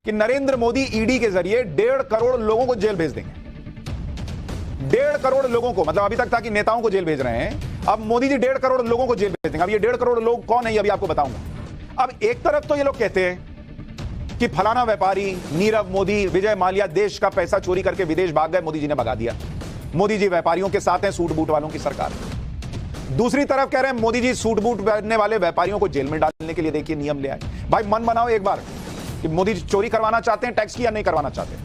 कि नरेंद्र मोदी ईडी के जरिए 1.5 करोड़ लोगों को जेल भेज देंगे। 1.5 करोड़ लोगों को, मतलब अभी तक था कि नेताओं को जेल भेज रहे हैं, अब मोदी जी 1.5 करोड़ लोगों को जेल भेज देंगे। अब ये 1.5 करोड़ लोग कौन है, ये अभी आपको बताऊंगा। अब एक तरफ तो ये लोग कहते हैं कि फलाना व्यापारी नीरव मोदी, विजय माल्या देश का पैसा चोरी करके विदेश भाग गए, मोदी जी ने भगा दिया। मोदी जी व्यापारियों के साथ हैं, सूट बूट वालों की सरकार। दूसरी तरफ कह रहे हैं मोदी जी सूट बूट पहनने वाले व्यापारियों को जेल में डालने के लिए देखिए नियम ले आए। भाई मन बनाओ एक बार कि मोदी जी चोरी करवाना चाहते हैं टैक्स की या नहीं करवाना चाहते,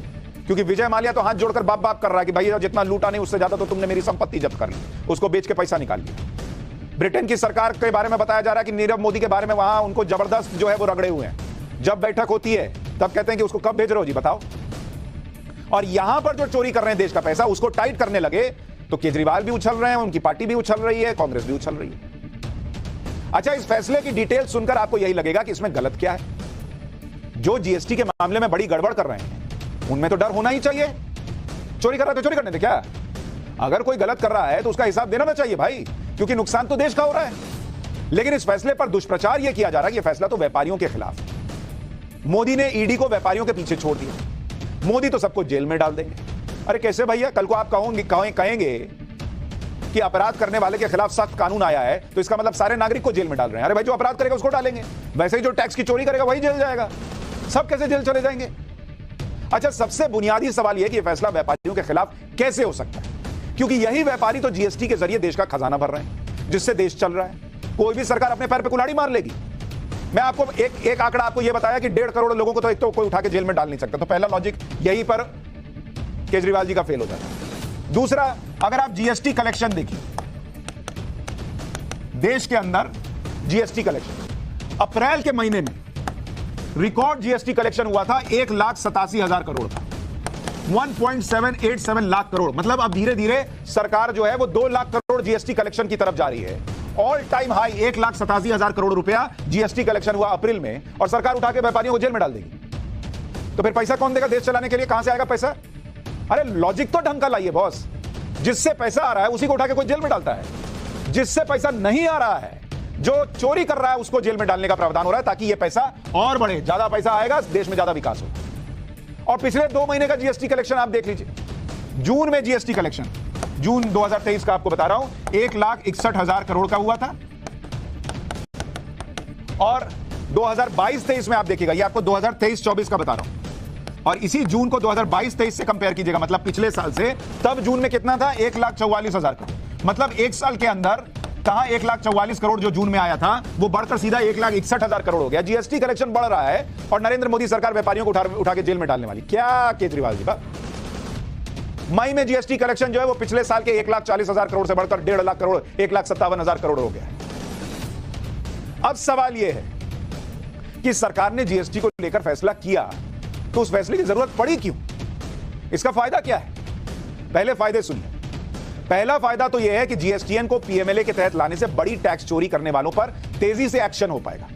क्योंकि विजय माल्या तो हाथ जोड़कर बाप बाप कर रहा है कि भाई जितना लूटा नहीं उससे ज्यादा तो तुमने मेरी संपत्ति जब्त कर ली, उसको बेच के पैसा निकाल लिया। ब्रिटेन की सरकार के बारे में बताया जा रहा है कि नीरव मोदी के बारे में वहां उनको जबरदस्त जो है वो रगड़े हुए हैं। जब बैठक होती है तब कहते हैं कि उसको कब भेज रहे हो जी बताओ। और यहां पर जो चोरी कर रहे हैं देश का पैसा, उसको टाइट करने लगे तो केजरीवाल भी उछल रहे हैं, उनकी पार्टी भी उछल रही है, कांग्रेस भी उछल रही है। अच्छा, इस फैसले की डिटेल सुनकर आपको यही लगेगा कि इसमें गलत क्या है। जो जीएसटी के मामले में बड़ी गड़बड़ कर रहे हैं उनमें तो डर होना ही चाहिए। चोरी कर रहा है तो चोरी करने दे क्या, अगर कोई गलत कर रहा है तो उसका हिसाब देना चाहिए भाई, क्योंकि नुकसान तो देश का हो रहा है। लेकिन इस फैसले पर दुष्प्रचार यह किया जा रहा है कि यह फैसला तो व्यापारियों के खिलाफ है। मोदी ने ईडी को व्यापारियों के पीछे छोड़ दिया, मोदी तो सबको जेल में डाल देंगे। अरे कैसे भैया, कल को आप कहेंगे कि अपराध करने वाले के खिलाफ सख्त कानून आया है तो इसका मतलब सारे नागरिक को जेल में डाल रहे हैं। अरे भाई जो अपराध करेगा उसको डालेंगे, वैसे ही जो टैक्स की चोरी करेगा वही जेल जाएगा, सब कैसे जेल चले जाएंगे। अच्छा, सबसे बुनियादी सवाल यह कि यह फैसला व्यापारियों के खिलाफ कैसे हो सकता है, क्योंकि यही व्यापारी तो जीएसटी के जरिए देश का खजाना भर रहे हैं, जिससे देश चल रहा है। कोई भी सरकार अपने पैर पे कुल्हाड़ी मार लेगी। मैं आपको एक आंकड़ा आपको यह बताया कि 1.5 करोड़ लोगों को तो एक तो कोई उठा के जेल में डाल नहीं सकता, तो पहला लॉजिक यही पर केजरीवाल जी का फेल हो जाता है। दूसरा, अगर आप जीएसटी कलेक्शन देखिए, देश के अंदर जीएसटी कलेक्शन अप्रैल के महीने में रिकॉर्ड जीएसटी कलेक्शन हुआ था 1,87,000 करोड़ का, 1.787 लाख करोड़। मतलब अब धीरे धीरे सरकार जो है वो 2 लाख करोड़ जीएसटी कलेक्शन की तरफ जा रही है। ऑल टाइम हाई 1,87,000 करोड़ रुपया जीएसटी कलेक्शन हुआ अप्रैल में, और सरकार उठा के व्यापारियों को जेल में डाल देगी। तो फिर पैसा कौन देगा देश चलाने के लिए, कहां से आएगा पैसा। अरे लॉजिक तो ढंग का लाइए बॉस। जिससे पैसा आ रहा है उसी को उठा के कोई जेल में डालता है, जिससे पैसा नहीं आ रहा है, जो चोरी कर रहा है उसको जेल में डालने का प्रावधान हो रहा है, ताकि यह पैसा और बढ़े, ज्यादा पैसा आएगा, देश में ज्यादा विकास हो। और पिछले 2 महीने का जीएसटी कलेक्शन आप देख लीजिए। जून में जीएसटी कलेक्शन, जून 2023 का आपको बता रहा हूं, 1,61,000 करोड़ का हुआ था। और 2022-23 में आप देखिएगा, ये आपको 2023-24 का बता रहा हूं, और इसी जून को 2022-23 से कंपेयर कीजिएगा, मतलब पिछले साल से, तब जून में कितना था, 1,44,000 करोड़। मतलब एक साल के अंदर कहां 1,44,000 करोड़ जो जून में आया था वो बढ़कर सीधा 1,61,000 करोड़ हो गया। जीएसटी कलेक्शन बढ़ रहा है और नरेंद्र मोदी सरकार व्यापारियों को उठा के जेल में डालने वाली। क्या केजरीवाल जी बात। मई में जीएसटी कलेक्शन जो है वो पिछले साल के 1,40,000 करोड़ से बढ़कर 1.5 लाख करोड़, 1,57,000 करोड़ हो गया। अब सवाल यह है कि सरकार ने जीएसटी को लेकर फैसला किया तो उस फैसले की जरूरत पड़ी क्यों, इसका फायदा क्या है। पहले फायदे सुनिए। पहला फायदा तो यह है कि जीएसटीएन को पीएमएलए के तहत लाने से बड़ी टैक्स चोरी करने वालों पर तेजी से एक्शन हो पाएगा।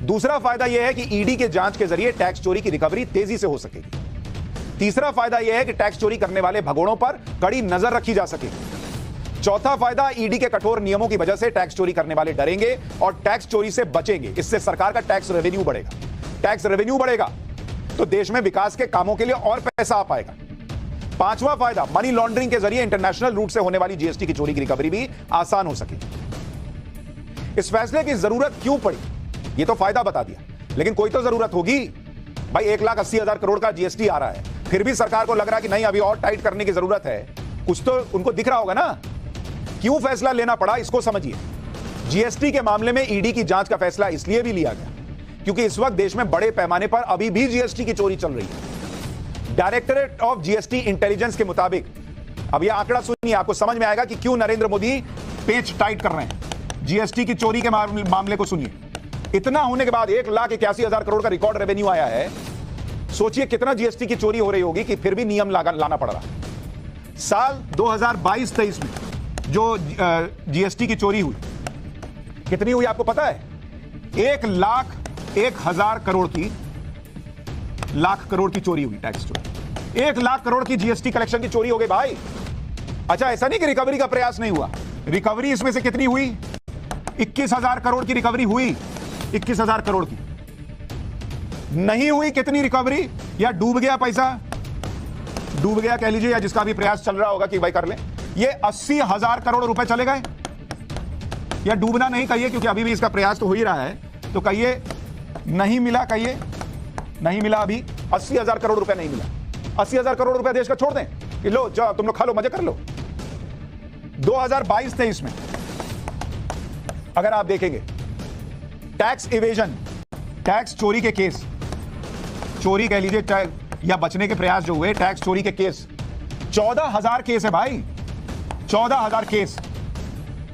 दूसरा फायदा यह है कि ईडी के जांच के जरिए टैक्स चोरी की रिकवरी तेजी से हो सकेगी। तीसरा फायदा यह है कि टैक्स चोरी करने वाले भगोड़ों पर कड़ी नजर रखी जा सकेगी। चौथा फायदा, ईडी के कठोर नियमों की वजह से टैक्स चोरी करने वाले डरेंगे और टैक्स चोरी से बचेंगे। इससे सरकार का टैक्स रेवेन्यू बढ़ेगा। टैक्स रेवेन्यू बढ़ेगा तो देश में विकास के कामों के लिए और पैसा आ पाएगा। पांचवा फायदा, मनी लॉन्ड्रिंग के जरिए इंटरनेशनल रूट से होने वाली जीएसटी की चोरी की रिकवरी भी आसान हो सकेगी। इस फैसले की जरूरत क्यों पड़ी, यह तो फायदा बता दिया, लेकिन कोई तो जरूरत होगी। भाई 1,80,000 करोड़ का जीएसटी आ रहा है, फिर भी सरकार को लग रहा है कि नहीं अभी और टाइट करने की जरूरत है, कुछ तो उनको दिख रहा होगा ना। क्यों फैसला लेना पड़ा इसको समझिए। जीएसटी के मामले में ईडी की जांच का फैसला इसलिए भी लिया गया क्योंकि इस वक्त देश में बड़े पैमाने पर अभी भी जीएसटी की चोरी चल रही है। डायरेक्टरेट ऑफ जीएसटी इंटेलिजेंस के मुताबिक, अब यह आंकड़ा सुनिए, आपको समझ में आएगा कि क्यों नरेंद्र मोदी पेच टाइट कर रहे हैं। जीएसटी की चोरी के मामले को सुनिए। इतना होने के बाद 1,81,000 करोड़ का रिकॉर्ड रेवेन्यू आया है। सोचिए कितना जीएसटी की चोरी हो रही होगी कि फिर भी नियम लाना पड़ रहा। साल 2022-23 में जो जीएसटी की चोरी हुई, कितनी हुई आपको पता है? 1,01,000 करोड़ की, लाख करोड़ की चोरी हुई, टैक्स चोरी। 1 लाख करोड़ की जीएसटी कलेक्शन की चोरी हो गई भाई। अच्छा, ऐसा नहीं कि रिकवरी का प्रयास नहीं हुआ, रिकवरी इसमें से कितनी हुई? 21,000 करोड़ की रिकवरी हुई, 21,000 करोड़ की। नहीं हुई कितनी रिकवरी, या डूब गया पैसा, डूब गया कह लीजिए, या जिसका भी प्रयास चल रहा होगा कि भाई कर ले, ये 80,000 करोड़ रुपए चले गए। या डूबना नहीं कहिए क्योंकि अभी भी इसका प्रयास तो हो ही रहा है, तो कहिए नहीं मिला, कहिए नहीं मिला, अभी 80,000 करोड़ रुपए नहीं मिला। 80,000 करोड़ रुपए देश का छोड़ दें कि लो जाओ तुम लोग खा लो, मजे कर लो। 2022-23 में अगर आप देखेंगे टैक्स इवेजन, टैक्स चोरी के केस, चोरी कह लीजिए या बचने के प्रयास जो हुए, टैक्स चोरी के केस 14,000 केस है भाई, 14,000 केस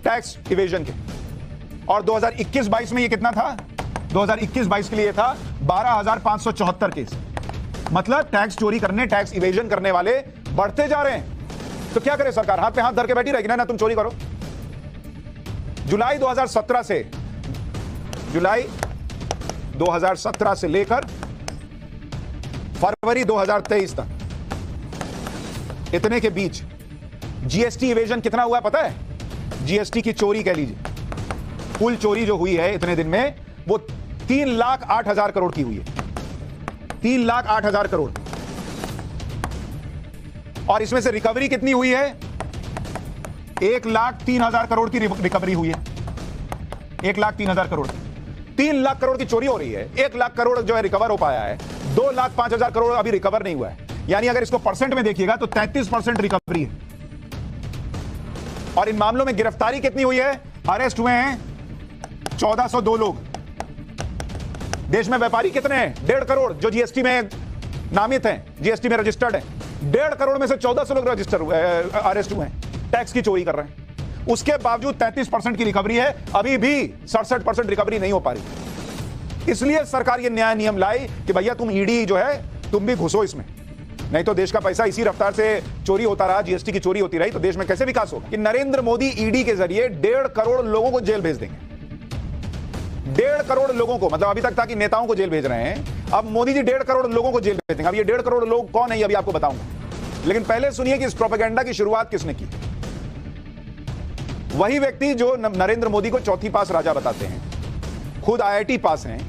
टैक्स इवेजन के। और 2021-22 में ये कितना था? 2021-22 के लिए था 12,574 केस। मतलब टैक्स चोरी करने, टैक्स इवेजन करने वाले बढ़ते जा रहे हैं। तो क्या करे सरकार? हाथ पे हाथ धर के बैठी रहेगी ना तुम चोरी करो। जुलाई 2017 से लेकर फरवरी 2023 तक, इतने के बीच जीएसटी इवेजन कितना हुआ पता है? जीएसटी की चोरी कह लीजिए, कुल चोरी जो हुई है इतने दिन में वो 3,08,000 करोड़ की हुई है। 3,08,000 करोड़। और इसमें से रिकवरी कितनी हुई है? 1,03,000 करोड़ की रिकवरी हुई है। 1,03,000 करोड़। 3 लाख करोड़ की चोरी हो रही है, 1 लाख करोड़ जो है रिकवर हो पाया है, 2,05,000 करोड़ अभी रिकवर नहीं हुआ है। यानी अगर इसको परसेंट में देखिएगा तो 33% रिकवरी है। और इन मामलों में गिरफ्तारी कितनी हुई है? अरेस्ट हुए हैं 1,402 लोग। देश में व्यापारी कितने हैं? 1.5 करोड़ जो जीएसटी में नामित हैं, जीएसटी में रजिस्टर्ड हैं। 1.5 करोड़ में से 1,400 लोग अरेस्ट हुए हैं, टैक्स की चोरी कर रहे हैं। उसके बावजूद 33% की रिकवरी है, अभी भी 67% रिकवरी नहीं हो पा रही। इसलिए सरकार ये नया नियम लाई कि भैया तुम ईडी जो है तुम भी घुसो इसमें, नहीं तो देश का पैसा इसी रफ्तार से चोरी होता रहा, जीएसटी की चोरी होती रही तो देश में कैसे विकास होगा? कि नरेंद्र मोदी ईडी के जरिए 1.5 करोड़ लोगों को जेल भेज देंगे। 1.5 करोड़ लोगों को, मतलब अभी तक था कि नेताओं को जेल भेज रहे हैं, अब मोदी जी 1.5 करोड़ लोगों को जेल भेज देंगे। अब ये 1.5 करोड़ लोग कौन है ये अभी आपको बताऊंगा, लेकिन पहले सुनिए कि इस प्रोपेगेंडा की शुरुआत किसने की। वही व्यक्ति जो नरेंद्र मोदी को चौथी पास राजा बताते हैं, खुद आईआईटी पास हैं,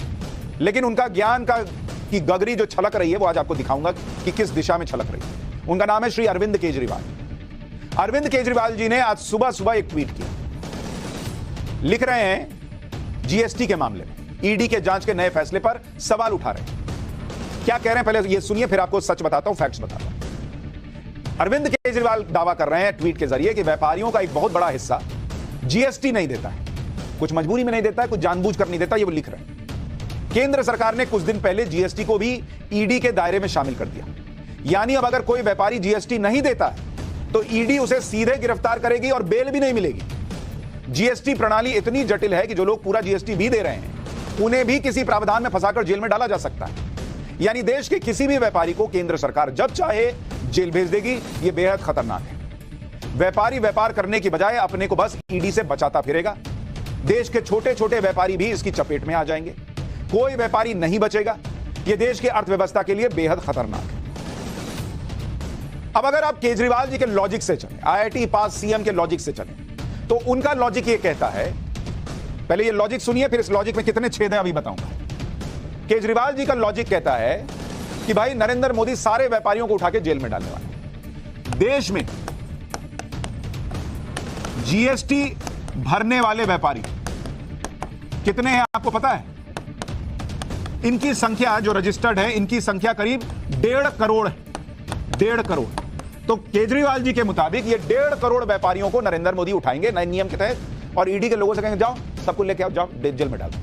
लेकिन उनका ज्ञान की गगरी जो छलक रही है वो आज आपको दिखाऊंगा कि किस दिशा में छलक रही है। उनका नाम है श्री अरविंद केजरीवाल। अरविंद केजरीवाल जी ने आज सुबह सुबह एक ट्वीट किया, लिख रहे हैं जीएसटी के मामले में ईडी के जांच के नए फैसले पर सवाल उठा रहे हैं। क्या कह रहे हैं पहले ये सुनिए, फिर आपको सच बताता हूं, फैक्ट्स बताता हूं। अरविंद केजरीवाल दावा कर रहे हैं ट्वीट के जरिए कि व्यापारियों का एक बहुत बड़ा हिस्सा जीएसटी नहीं देता है, कुछ मजबूरी में नहीं देता है, कुछ जानबूझकर नहीं देता, ये वो लिख रहे हैं। केंद्र सरकार ने कुछ दिन पहले जीएसटी को भी ईडी के दायरे में शामिल कर दिया। यानी अब अगर कोई व्यापारी जीएसटी नहीं देता है तो ईडी उसे सीधे गिरफ्तार करेगी और बेल भी नहीं मिलेगी। जीएसटी प्रणाली इतनी जटिल है कि जो लोग पूरा जीएसटी भी दे रहे हैं उन्हें भी किसी प्रावधान में फंसाकर जेल में डाला जा सकता है। यानी देश के किसी भी व्यापारी को केंद्र सरकार जब चाहे जेल भेज देगी। यह बेहद खतरनाक है। व्यापारी व्यापार करने की बजाय अपने को बस ईडी से बचाता फिरेगा। देश के छोटे छोटे व्यापारी भी इसकी चपेट में आ जाएंगे, कोई व्यापारी नहीं बचेगा। यह देश की अर्थव्यवस्था के लिए बेहद खतरनाक है। अब अगर आप केजरीवाल जी के लॉजिक से चलें, आईआईटी पास सीएम के लॉजिक से चलें, तो उनका लॉजिक यह कहता है, पहले यह लॉजिक सुनिए फिर इस लॉजिक में कितने छेद हैं अभी बताऊंगा। केजरीवाल जी का लॉजिक कहता है कि भाई नरेंद्र मोदी सारे व्यापारियों को उठा के जेल में डालने वाले। देश में जीएसटी भरने वाले व्यापारी कितने हैं आपको पता है? इनकी संख्या जो रजिस्टर्ड है, इनकी संख्या करीब 1.5 करोड़ है। 1.5 करोड़। तो केजरीवाल जी के मुताबिक ये 1.5 करोड़ व्यापारियों को नरेंद्र मोदी उठाएंगे नए नियम के तहत और ईडी के लोगों से कहेंगे जाओ सबको लेके आओ, जाओ जेल में डालो।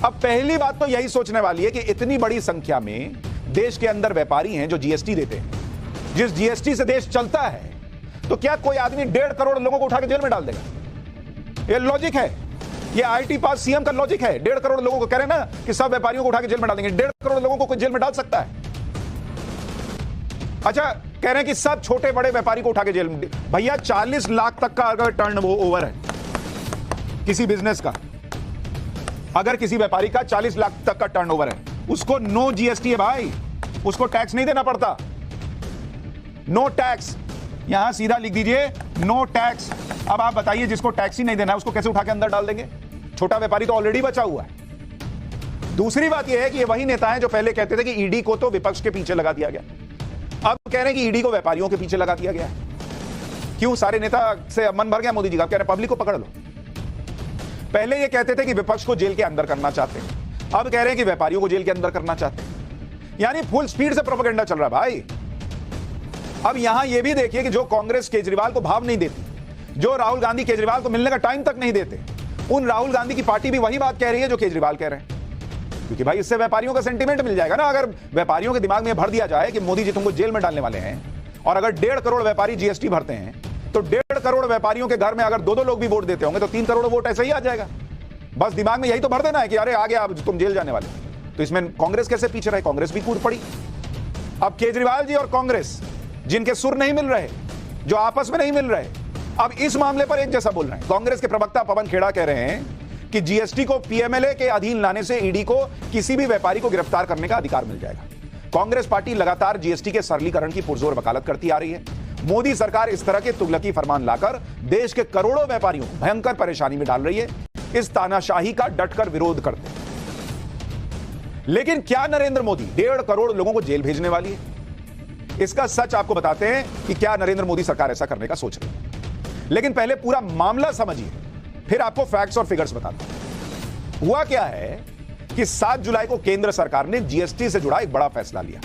अब पहली बात तो यही सोचने वाली है कि इतनी बड़ी संख्या में देश के अंदर व्यापारी हैं जो जीएसटी देते हैं। जिस जीएसटी से देश चलता है, तो क्या कोई आदमी 1.5 करोड़ लोगों को उठा के जेल में डाल देगा? ये लॉजिक है, ये आईटी पास सीएम का लॉजिक है। 1.5 करोड़ लोगों को कह रहे हैं ना कि सब व्यापारियों को उठा के जेल में डाल देंगे। 1.5 करोड़ लोगों को कोई जेल में डाल सकता है? अच्छा, कह रहे हैं कि सब छोटे बड़े व्यापारी को उठा के जेल में। भैया 40 लाख तक का अगर टर्न ओवर है किसी बिजनेस का, अगर किसी व्यापारी का 40 लाख तक का टर्नओवर है, उसको नो जीएसटी है भाई, उसको टैक्स नहीं देना पड़ता। नो टैक्स, यहां सीधा लिख दीजिए नो टैक्स। अब आप बताइए जिसको टैक्स ही नहीं देना है उसको कैसे उठा के अंदर डाल देंगे? छोटा व्यापारी तो ऑलरेडी बचा हुआ है। दूसरी बात यह है कि ये वही नेता हैं जो पहले कहते थे कि ईडी को तो विपक्ष के पीछे लगा दिया गया, अब कह रहे हैं कि ईडी को व्यापारियों के पीछे लगा दिया गया है। क्यों? सारे नेता से मन भर गया मोदी जी का, कह रहे पब्लिक को पकड़ लो। पहले ये कहते थे कि विपक्ष को जेल के अंदर करना चाहते हैं, अब कह रहे हैं कि व्यापारियों को जेल के अंदर करना चाहते हैं। यानी फुल स्पीड से प्रोपेगेंडा चल रहा है भाई। अब यहां यह भी देखिए कि जो कांग्रेस केजरीवाल को भाव नहीं देती, जो राहुल गांधी केजरीवाल को मिलने का टाइम तक नहीं देते, उन राहुल गांधी की पार्टी भी वही बात कह रही है जो केजरीवाल कह रहे हैं। क्योंकि भाई इससे व्यापारियों का सेंटीमेंट मिल जाएगा ना। अगर व्यापारियों के दिमाग में भर दिया जाए कि मोदी जी तुमको जेल में डालने वाले हैं, और अगर 1.5 करोड़ व्यापारी जीएसटी भरते हैं, तो 1.5 करोड़ व्यापारियों के घर में अगर 2-2 लोग भी वोट देते होंगे तो 3 करोड़ वोट ऐसे ही आ जाएगा। बस दिमाग में यही तो भर देना है कि अरे आ गया, अब तुम जेल जाने वाले। तो इसमें कांग्रेस कैसे पीछे रहे? कांग्रेस भी कूद पड़ी। अब केजरीवाल जी और कांग्रेस, जिनके सुर नहीं मिल रहे, जो आपस में नहीं मिल रहे, अब इस मामले पर एक जैसा बोल रहे हैं। कांग्रेस के प्रवक्ता पवन खेड़ा कह रहे हैं कि जीएसटी को पीएमएलए के अधीन लाने से ईडी को किसी भी व्यापारी को गिरफ्तार करने का अधिकार मिल जाएगा। कांग्रेस पार्टी लगातार जीएसटी के सरलीकरण की पुरजोर वकालत करती आ रही है। मोदी सरकार इस तरह के तुगलकी फरमान लाकर देश के करोड़ों व्यापारियों को भयंकर परेशानी में डाल रही है। इस तानाशाही का डटकर विरोध करते हैं। लेकिन क्या नरेंद्र मोदी 1.5 करोड़ लोगों को जेल भेजने वाली है? इसका सच आपको बताते हैं कि क्या नरेंद्र मोदी सरकार ऐसा करने का सोच रही है। लेकिन पहले पूरा मामला समझिए, फिर आपको फैक्ट्स और फिगर्स बताता हूं। हुआ क्या है कि 7 जुलाई को केंद्र सरकार ने जीएसटी से जुड़ा एक बड़ा फैसला लिया।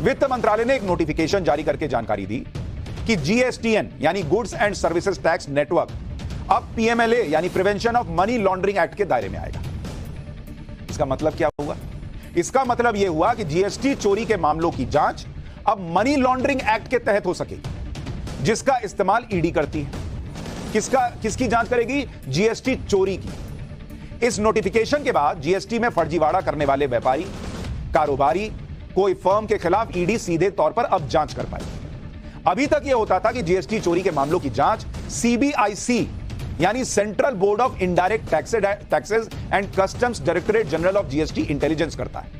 वित्त मंत्रालय ने एक नोटिफिकेशन जारी करके जानकारी दी कि जीएसटीएन यानी goods and services tax network अब पीएमएलए यानी prevention of money laundering act के दायरे में आएगा। इसका मतलब क्या हुआ? इसका मतलब यह हुआ कि जीएसटी चोरी के मामलों की जांच अब मनी लॉन्ड्रिंग एक्ट के तहत हो सकेगी, जिसका इस्तेमाल ईडी करती है। किसकी जांच करेगी? जीएसटी चोरी की। इस नोटिफिकेशन के बाद जीएसटी में फर्जीवाड़ा करने वाले व्यापारी, कारोबारी, कोई फर्म के खिलाफ ईडी सीधे तौर पर अब जांच कर पाएगी। अभी तक यह होता था कि जीएसटी चोरी के मामलों की जांच सीबीआईसी यानी central board of indirect taxes and customs directorate general of GST intelligence करता है,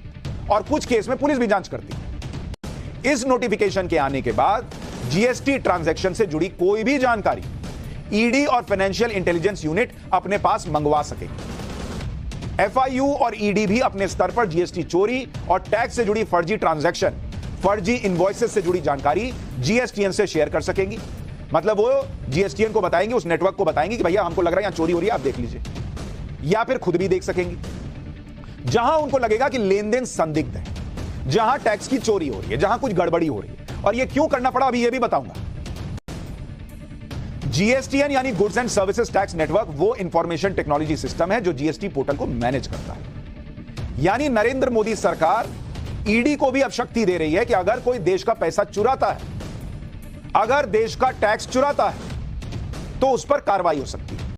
और कुछ केस में पुलिस भी जांच करती है। इस नोटिफिकेशन के आने के बाद जीएसटी ट्रांजैक्शन से जुड़ी कोई भी जानकारी ईडी और फाइनेंशियल इंटेलिजेंस यूनिट अपने पास मंगवा सकेगी। एफआईयू और ईडी भी अपने स्तर पर जीएसटी चोरी और टैक्स से जुड़ी फर्जी ट्रांजैक्शन, फर्जी इनवॉइसेस से जुड़ी जानकारी जीएसटीएन से शेयर कर सकेंगी। मतलब वो जीएसटीएन को बताएंगे, उस नेटवर्क को बताएंगे कि भैया हमको लग रहा है यहां चोरी हो रही है, आप देख लीजिए, या फिर खुद भी देख सकेंगी। जहां उनको लगेगा कि लेन देन संदिग्ध है, जहां टैक्स की चोरी हो रही है, जहां कुछ गड़बड़ी हो रही है। और ये क्यों करना पड़ा अभी ये भी बताऊंगा। जीएसटीएन यानी goods and services tax network वो इंफॉर्मेशन टेक्नोलॉजी सिस्टम है जो जीएसटी पोर्टल को मैनेज करता है। यानी नरेंद्र मोदी सरकार ईडी को भी अब शक्ति दे रही है कि अगर कोई देश का पैसा चुराता है, अगर देश का टैक्स चुराता है, तो उस पर कार्रवाई हो सकती है।